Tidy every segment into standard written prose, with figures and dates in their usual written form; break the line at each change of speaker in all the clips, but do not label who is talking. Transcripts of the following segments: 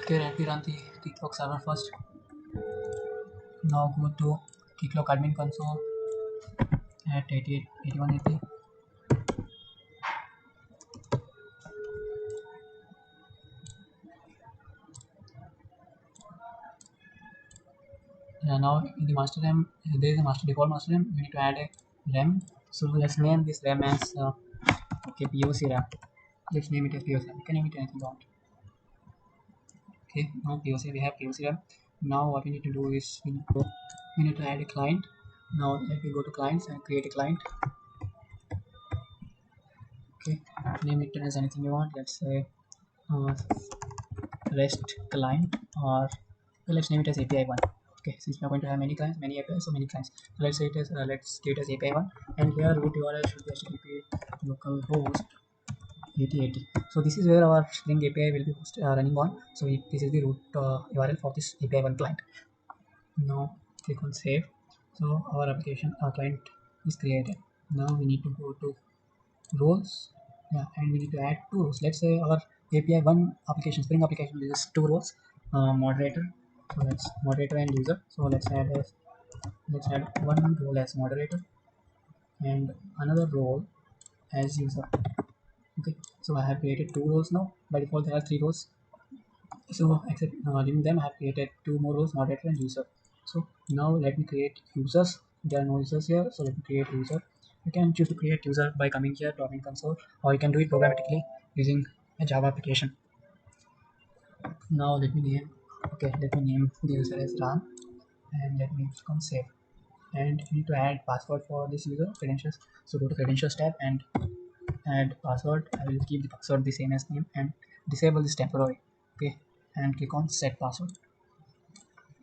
Okay, let me run the Keycloak server first. Now go to Keycloak admin console at 8180. Now in the master RAM, there is a master default master RAM. We need to add a RAM. So let's name this RAM as okay, POC RAM. Let's name it as POC RAM. You can name it anything you want. Okay, now POC, we have POC RAM. Now what we need to do is we need to add a client. Now let me go to clients and create a client. Okay, name it as anything you want. Let's say uh, REST client, or let's name it as API one. Okay, since we are going to have many clients, many APIs, so many clients. So let's say it as let's do it as API one, and here root URL should be HTTP localhost 8080. So this is where our Spring API will be running on. So this is the root URL for this API one client. Now click on save. So our application, our client is created. Now we need to go to roles, yeah, and we need to add two roles. Let's say our API one application, Spring application, uses two roles, moderator. So let's moderator and user. So let's add one role as moderator and another role as user. Okay, so I have created two roles now. By default there are three roles, so except leaving them I have created two more roles, moderator and user. So now let me create users. There are no users here, so let me create user. You can choose to create user by coming here to admin console, or you can do it programmatically using a Java application. Now let me name, okay, let me name the user as Ram, and let me click on save. And you need to add password for this user, credentials. So go to credentials tab and add password. I will keep the password the same as name and disable this temporary. Okay, and click on set password.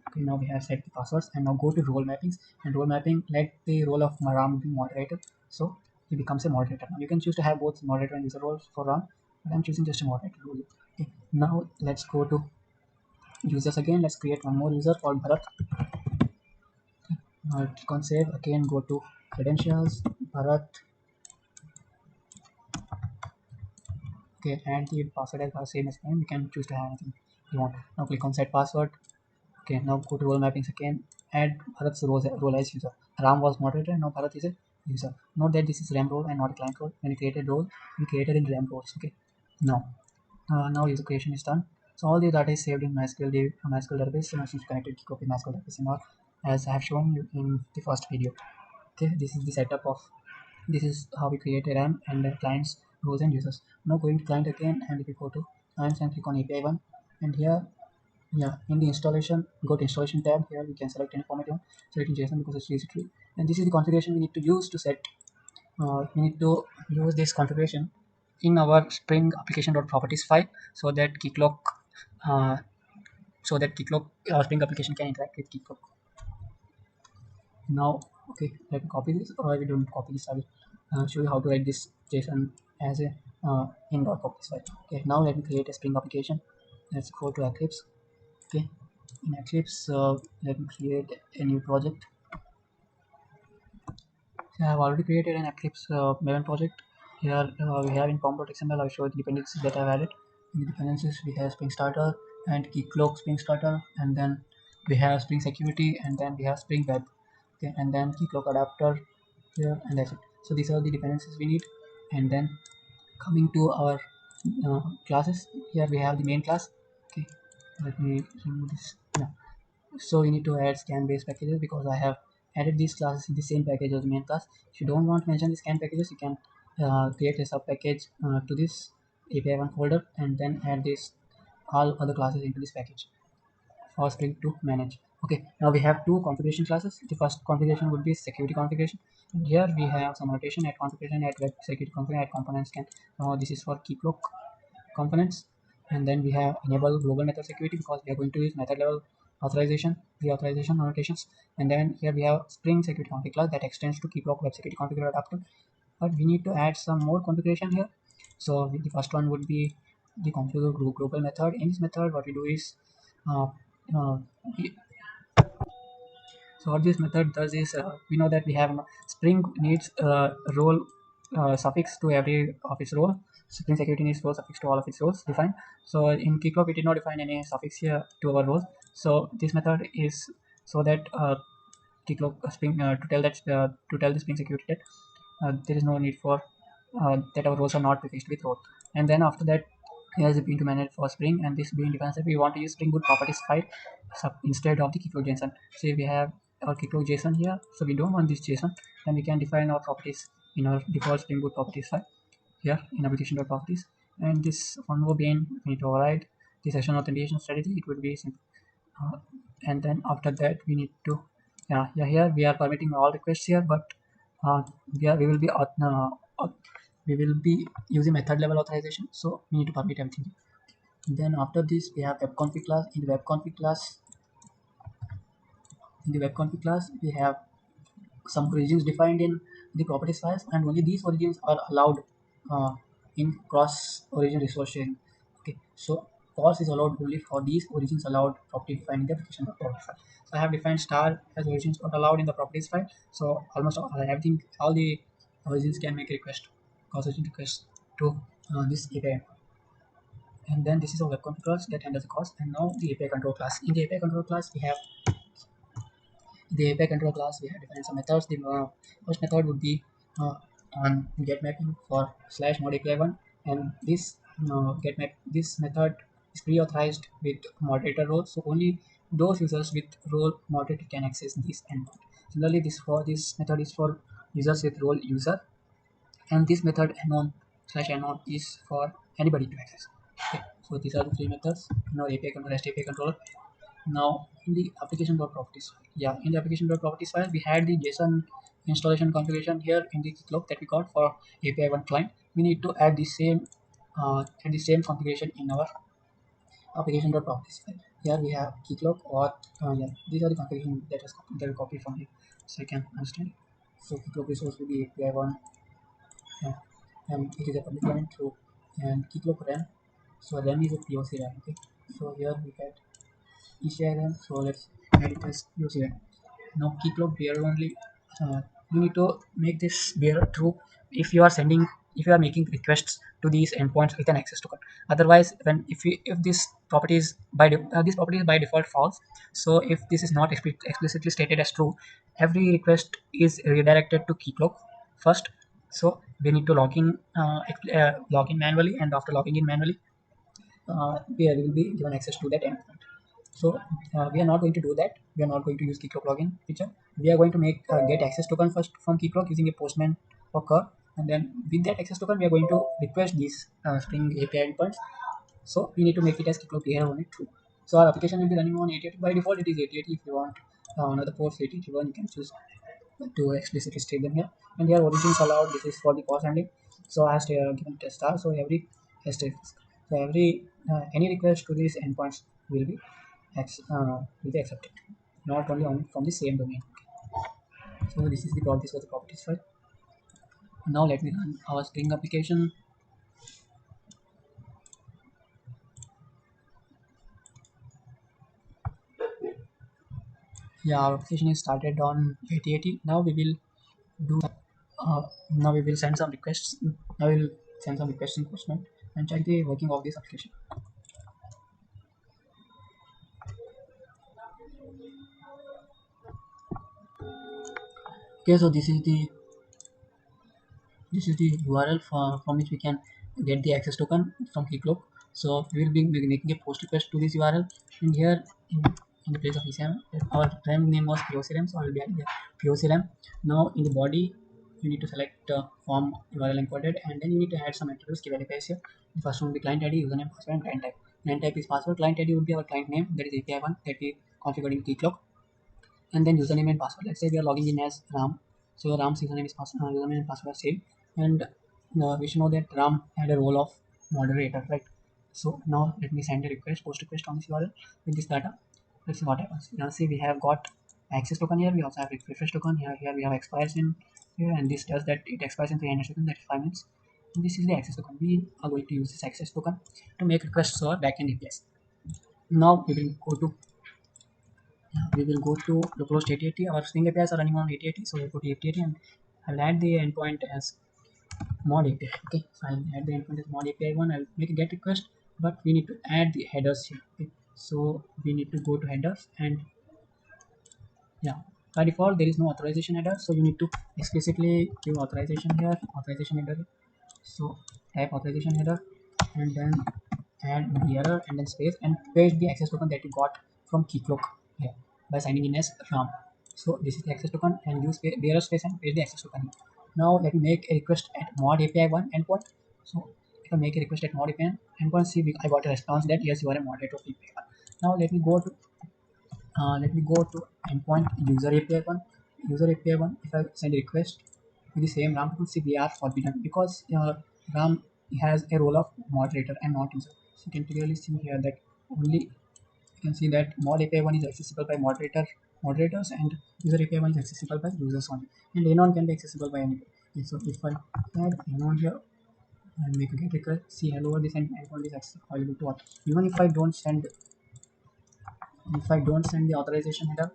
Okay, now we have set the passwords, and now go to role mappings, and role mapping, let the role of Ram be moderator, so he becomes a moderator. Now you can choose to have both moderator and user roles for Ram, but I'm choosing just a moderator role. Okay, now let's go to users again. Let's create one more user called Bharat. Click on save. Again go to credentials, Bharat. Okay, and the password is the same as name. You can choose to have anything you want. Now click on set password. Okay, now go to role mappings again. Add Bharat's role as user. Ram was moderator, now Bharat is a user. Note that this is RAM role and not a client role. When you created role, we created in RAM roles. Okay, now user creation is done. So all the data is saved in MySQL database. So now since connected to copy MySQL database and all, as I have shown you in the first video. Okay, this is the setup of, this is how we create a RAM and clients, roles and users. Now going to client again, and if you go to clients and click on API one, and here, yeah, in the installation, go to installation tab. Here we can select any format you want. Select in JSON because it's easy to read. And this is the configuration we need to use to set. We need to use this configuration in our Spring application.properties file, so that Keycloak, uh, Spring application can interact with Keycloak. Now, okay, let me copy this, or we don't copy this. I will show you how to write this JSON as a in.properties file. Okay, now let me create a Spring application. Let's go to Eclipse. Okay, in Eclipse, let me create a new project. So I have already created an Eclipse Maven project. Here we have in pom.xml. I'll show the dependencies that I've added. In the dependencies we have Spring Starter and Keycloak Spring Starter, and then we have Spring Security, and then we have Spring Web. Okay, and then Keycloak adapter here, and that's it. So these are the dependencies we need. And then coming to our classes, here we have the main class. Okay, let me remove this. Yeah. So you need to add scan based packages, because I have added these classes in the same package as the main class. If you don't want to mention the scan packages, you can create a sub package to this API1 folder, and then add this all other classes into this package for Spring to manage. Okay, now we have two configuration classes. The first configuration would be security configuration. And here we have some notation at configuration, at web security configuration, at components scan. This is for Keycloak components. And then we have enable global method security, because we are going to use method level authorization, the authorization annotations. And then here we have Spring security config class that extends to Keycloak web security configure adapter. But we need to add some more configuration here. So the first one would be the configure global method. In this method, what we do is uh, uh, so what this method does is, we know that we have Spring needs role suffix to every of its role. Spring security needs role suffix to all of its roles defined. So in Keycloak we did not define any suffix here to our roles. So this method is so that Keycloak Spring to tell the Spring security that there is no need for that our roles are not prefixed with role. And then after that, here is a bean to manage for Spring, and this bean defines that we want to use Spring Boot properties file instead of the Keycloak JSON. So we have our Keycloak JSON here, so we don't want this JSON, then we can define our properties in our default Spring Boot properties file here in application.properties. And this one more bean we need to override the session authentication strategy. It would be simple. And then after that we need to here we are permitting all requests here, but we will be we will be using method level authorization, so we need to permit everything. Then after this we have webconfig class. In the webconfig class we have some origins defined in the properties files, and only these origins are allowed uh, in cross origin resource sharing. Okay, so CORS is allowed only for these origins allowed property defined in the application property file. So I have defined star as origins not allowed in the properties file. So almost everything, all the origins can make a request, cross origin request to this API. And then this is our web config class that handles the CORS. And now the API control class. In the API control class, we have the API control class. We have defined some methods. The first method would be on get mapping for /node API1, and this method is pre-authorized with moderator role, so only those users with role moderator can access this endpoint. Similarly, this method is for users with role user, and this method anon is for anybody to access. Okay, so these are the three methods in our API control, REST API controller. Now in the application.properties file, in the application.properties file, we had the JSON installation configuration here in the Keycloak that we got for API1 client. We need to add the same configuration in our application.properties file. Here we have Keycloak or these are the configuration that are copied from here, so you can understand. So Keycloak resource will be API1, and it is a public client through, and Keycloak RAM. So RAM is a POC RAM. Okay, so here we get ECRM. So let's add it as UCRM. Now Keycloak bearer only. You need to make this bearer true if you are sending, if you are making requests to these endpoints with an access token. Otherwise, if this property is by default false, so if this is not explicitly stated as true, every request is redirected to Keycloak first. So we need to log in manually, and after logging in manually, we will be given access to that endpoint. So we are not going to do that. We are not going to use Keycloak login feature. We are going to make get access token first from Keycloak using a Postman or curl, and then with that access token, we are going to request these Spring API endpoints. So we need to make it as Keycloak here only true. So our application will be running on 8080. By default, it is 8080. If you want another port 8081, you can choose to explicitly state them here. And here origins allowed. This is for the course handling. So I have given test star. So every any request to these endpoints will be accepted, not only from the same domain. So this is the properties for the properties file. Now let me run our Spring application. Yeah, our application is started on 8080. Now we will do. Now we will send some requests. Now we will send some requests in Postman and check the working of this application. Okay, so this is the URL from which we can get the access token from Keycloak. So we will be making a post request to this URL, and here in the place of ECM, our RAM name was POCRAM, so I will be adding the POCRAM. Now in the body, you need to select form URL encoded, and then you need to add some attributes, key values here. The first one will be client ID, username, password, and client type. Client type is password. Client ID would be our client name, that is API1 that we configured in Keycloak, and then username and password. Let's say we are logging in as Ram, so Ram's username and password are same, and we should know that Ram had a role of moderator, right? So now let me send a request, post request on this URL with this data. Let's see what happens. Now see, we have got access token here. We also have refresh token here. Here we have expires in here, and this does that it expires in 300 seconds. That is 5 minutes. And this is the access token. We are going to use this access token to make requests to our backend APIs. Now we will go to localhost 8080. Our Spring APIs are running on 8080, so we'll go to 8080, and I'll add the endpoint as mod API. Okay, fine. At the endpoint is mod API one. I'll make a get request, but we need to add the headers here. Okay, so we need to go to headers and yeah, by default there is no authorization header, so you need to explicitly give authorization here, authorization header. So type authorization header and then add the error and then space and paste the access token that you got from Keycloak here by signing in as Ram. So this is the access token and use the error space and paste the access token. Now let me make a request at mod API one endpoint. So if I make a request at mod API endpoint, see I got a response that yes, you are a moderator of API one. Now let me go to endpoint user API one. User API one. If I send a request with the same RAM token, see we are forbidden because RAM has a role of moderator and not user. So you can clearly see here that only you can see that mod API one is accessible by moderators and user API one is accessible by users only. And anon can be accessible by anybody. Okay, so if I add anon here and make a get request, see hello this endpoint is available to all. Even if I don't send the authorization header,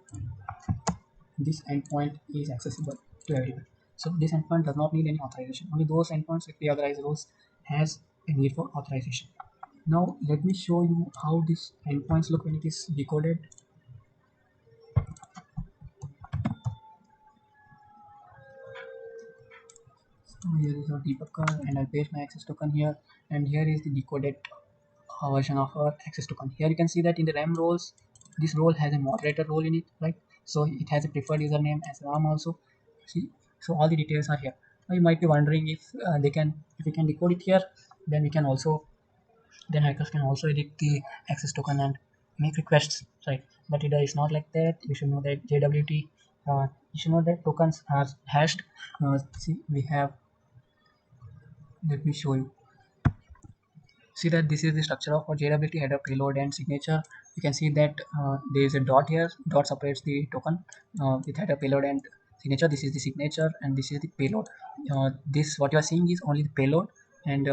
this endpoint is accessible to everyone. So this endpoint does not need any authorization. Only those endpoints with pre-authorized roles has a need for authorization. Now let me show you how this endpoints look when it is decoded. So here is our debugger and I'll paste my access token here, and here is the decoded version of our access token. Here you can see that in the RAM roles, this role has a moderator role in it, right? So it has a preferred username as RAM also. See, so all the details are here. Now you might be wondering if if we can decode it here, then we can also then hackers can also edit the access token and make requests, right? But it is not like that. You should know that JWT. You should know that tokens are hashed. See, we have. Let me show you. See that this is the structure of our JWT header, payload and signature. You can see that there is a dot here. Dot separates the token with header, payload and signature. This is the signature and this is the payload. This what you are seeing is only the payload, and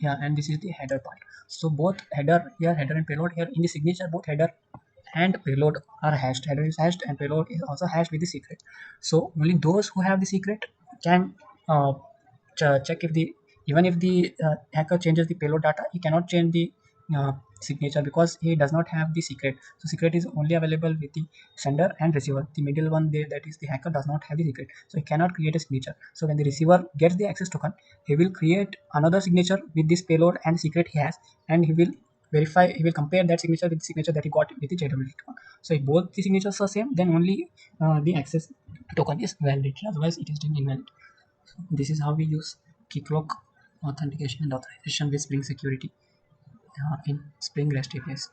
yeah, and this is the header part. So both header here, header and payload here in the signature, both header and payload are hashed. Header is hashed and payload is also hashed with the secret. So only those who have the secret can check if the even if the hacker changes the payload data, he cannot change the uh, signature because he does not have the secret. So secret is only available with the sender and receiver. The middle one there, that is the hacker, does not have the secret, so he cannot create a signature. So when the receiver gets the access token, he will create another signature with this payload and secret he has, and he will compare that signature with the signature that he got with the JWT token. So if both the signatures are same, then only the access token is valid, otherwise it is deemed invalid. So this is how we use Keycloak authentication and authorization with Spring Security in Spring REST APIs.